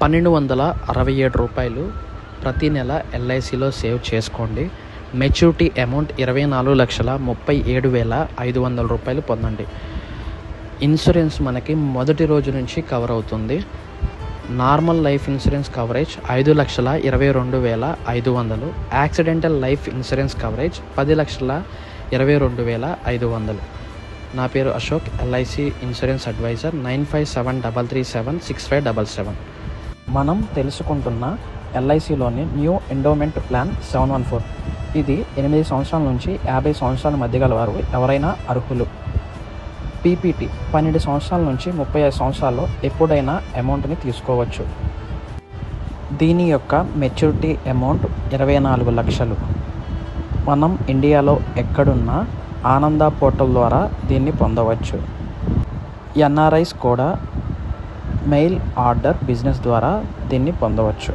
రూ. 1267 ప్రతి నెల ఎల్ఐసిలో సేవ్ చేసుకోండి. మెచ్యూరిటీ అమౌంట్ 24,37,500 పొందండి. ఇన్సూరెన్స్ మనకి మొదటి రోజు నుంచి కవర్ అవుతుంది. Normal life insurance coverage 5,22,500, accidental life insurance coverage 10,22,500. నా పేరు అశోక్, ఎల్ఐసి ఇన్సూరెన్స్ అడ్వైజర్. 9573376577. మనం తెలుసుకుంటున్న ఎల్ఐసిలోని న్యూ ఎండోమెంట్ ప్లాన్ 714. ఇది 8 సంవత్సరాల నుంచి 50 సంవత్సరాల మధ్య గల వారు ఎవరైనా అర్హులు. పీపీటీ 12 సంవత్సరాల నుంచి 35 సంవత్సరాల్లో ఎప్పుడైనా అమౌంట్ని తీసుకోవచ్చు. దీని యొక్క మెచ్యూరిటీ అమౌంట్ 24 లక్షలు. మనం ఇండియాలో ఎక్కడున్నా ఆనంద పోర్టల్ ద్వారా దీన్ని పొందవచ్చు. ఎన్ఆర్ఐస్ కూడా మెయిల్ ఆర్డర్ బిజినెస్ ద్వారా దీన్ని పొందవచ్చు.